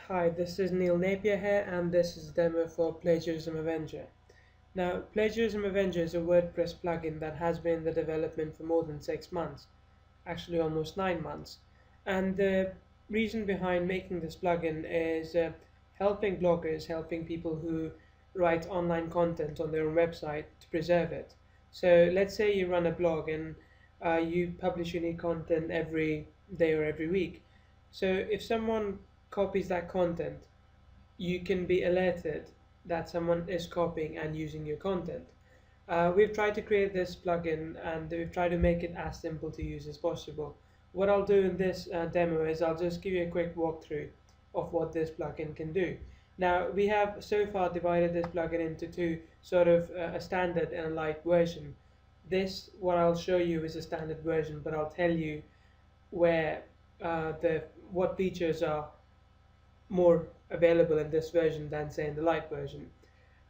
Hi, this is Neil Napier here, and this is a demo for Plagiarism Avenger. Now, Plagiarism Avenger is a WordPress plugin that has been in the development for more than 6 months, actually almost 9 months. And the reason behind making this plugin is helping bloggers, helping people who write online content on their own website to preserve it. So let's say you run a blog and you publish unique content every day or every week. So if someone copies that content, you can be alerted that someone is copying and using your content. We've tried to create this plugin and we've tried to make it as simple to use as possible. What I'll do in this demo is I'll just give you a quick walkthrough of what this plugin can do. Now, we have so far divided this plugin into two, sort of a standard and a light version. This, what I'll show you, is a standard version, but I'll tell you where what features are more available in this version than say in the light version.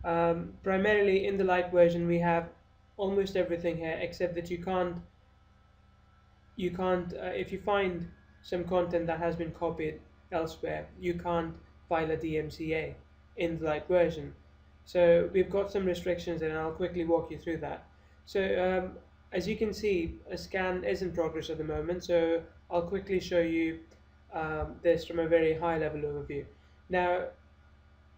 Primarily in the light version we have almost everything here, except that you can't if you find some content that has been copied elsewhere, you can't file a DMCA in the light version. So we've got some restrictions and I'll quickly walk you through that. So as you can see, a scan is in progress at the moment, so I'll quickly show you this from a very high level overview. Now,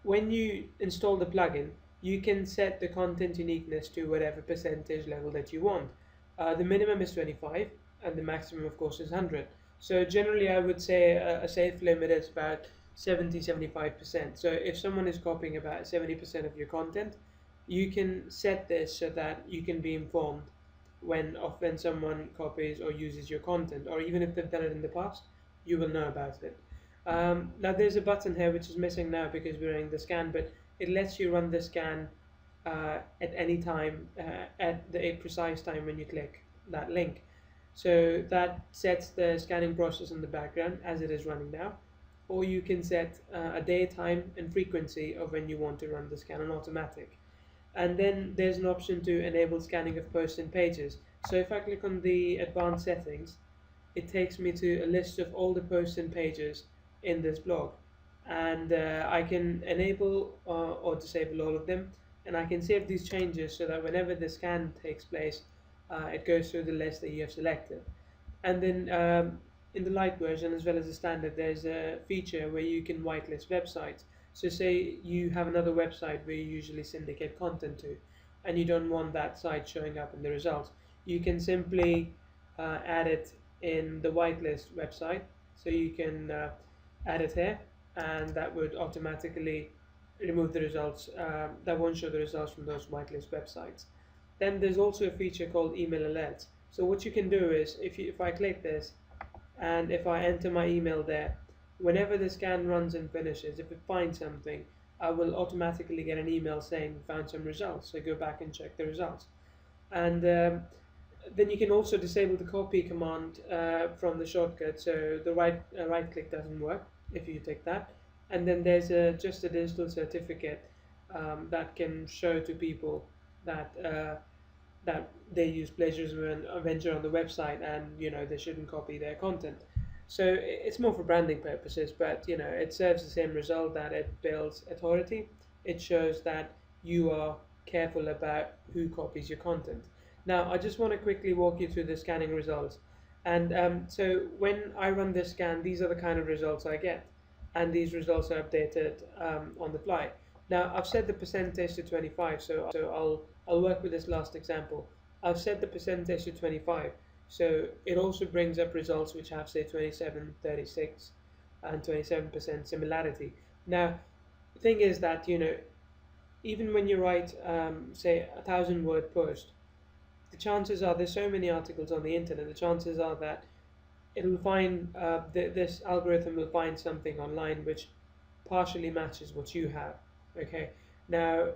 when you install the plugin, you can set the content uniqueness to whatever percentage level that you want. The minimum is 25 and the maximum of course is 100. So generally I would say a safe limit is about 70-75%. So if someone is copying about 70% of your content, you can set this so that you can be informed when someone copies or uses your content, or even if they've done it in the past, you will know about it. Now there's a button here which is missing now because we're running the scan, but it lets you run the scan at any time, at a precise time when you click that link. So that sets the scanning process in the background as it is running now, or you can set a day, time and frequency of when you want to run the scan on automatic. And then there's an option to enable scanning of posts and pages. So if I click on the advanced settings, it takes me to a list of all the posts and pages in this blog, and I can enable or disable all of them, and I can save these changes so that whenever the scan takes place, it goes through the list that you have selected. And then in the light version as well as the standard, there's a feature where you can whitelist websites. So say you have another website where you usually syndicate content to, and you don't want that site showing up in the results, you can simply add it in the whitelist website. So you can add it here, and that would automatically remove the results. That won't show the results from those whitelist websites. Then there's also a feature called email alerts. So what you can do is, if I click this and if I enter my email there, whenever the scan runs and finishes, if it finds something, I will automatically get an email saying we found some results, so go back and check the results. And then you can also disable the copy command from the shortcut, so the right click doesn't work if you take that. And then there's just a digital certificate that can show to people that that they use Plagiarism Avenger on the website, and they shouldn't copy their content. So it's more for branding purposes, but it serves the same result, that it builds authority. It shows that you are careful about who copies your content. Now I just want to quickly walk you through the scanning results. And so when I run this scan, these are the kind of results I get, and these results are updated on the fly. Now I've set the percentage to 25, so I'll work with this last example. I've set the percentage to 25, so it also brings up results which have say 27, 36 and 27% similarity. Now the thing is that even when you write say 1,000-word post, the chances are, there's so many articles on the internet, the chances are that it'll find this algorithm will find something online which partially matches what you have. Okay, now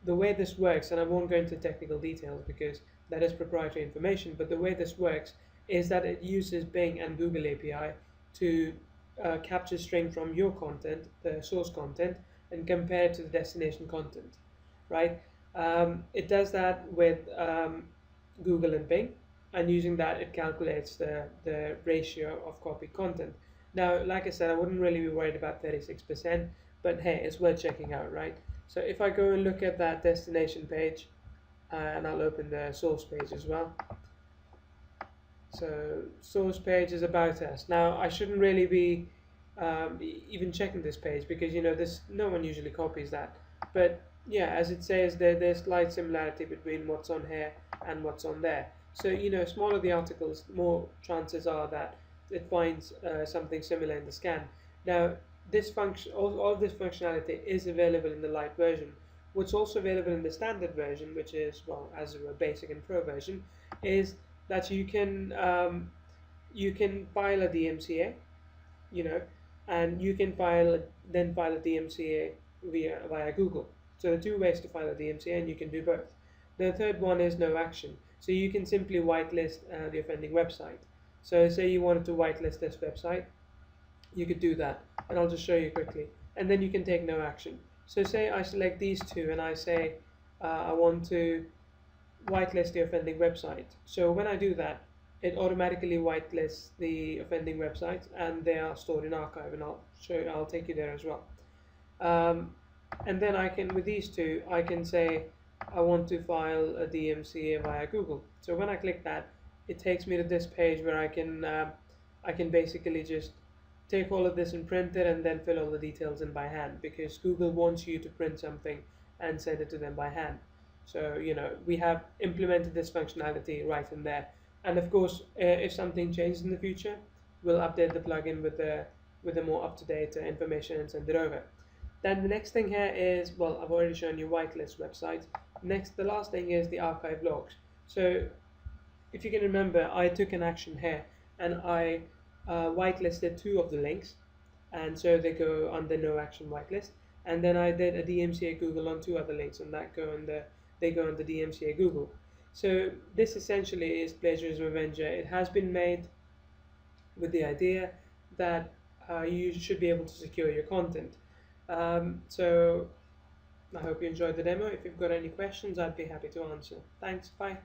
the way this works, and I won't go into technical details because that is proprietary information, but the way this works is that it uses Bing and Google API to capture string from your content, the source content, and compare it to the destination content, right? It does that with Google and Bing, and using that it calculates the ratio of copied content. Now, like I said, I wouldn't really be worried about 36%, but hey, it's worth checking out, right? So if I go and look at that destination page, and I'll open the source page as well. So source page is about us. Now I shouldn't really be even checking this page because this no one usually copies that. But yeah, as it says there's slight similarity between what's on here and what's on there. So smaller the articles, more chances are that it finds something similar in the scan. Now this function, all of this functionality is available in the light version. What's also available in the standard version, which is, well, as a basic and pro version, is that you can file a DMCA, you know, and you can file a DMCA via Google. So there are two ways to file a DMCA, and you can do both. The third one is no action. So you can simply whitelist the offending website. So say you wanted to whitelist this website, you could do that, and I'll just show you quickly. And then you can take no action. So say I select these two, and I say I want to whitelist the offending website. So when I do that, it automatically whitelists the offending websites, and they are stored in archive, and I'll take you there as well. And then I can, with these two, I can say I want to file a DMCA via Google. So when I click that, it takes me to this page where I can basically just take all of this and print it, and then fill all the details in by hand, because Google wants you to print something and send it to them by hand. So we have implemented this functionality right in there, and of course, if something changes in the future, we'll update the plugin with the more up-to-date information and send it over. Then the next thing here is, well, I've already shown you whitelist websites. Next, the last thing is the archive logs. So if you can remember, I took an action here, and I whitelisted two of the links, and so they go on the no action whitelist. And then I did a DMCA Google on two other links, and they go on the DMCA Google. So this essentially is Plagiarism Avenger. It has been made with the idea that you should be able to secure your content. So I hope you enjoyed the demo. If you've got any questions, I'd be happy to answer. Thanks, bye.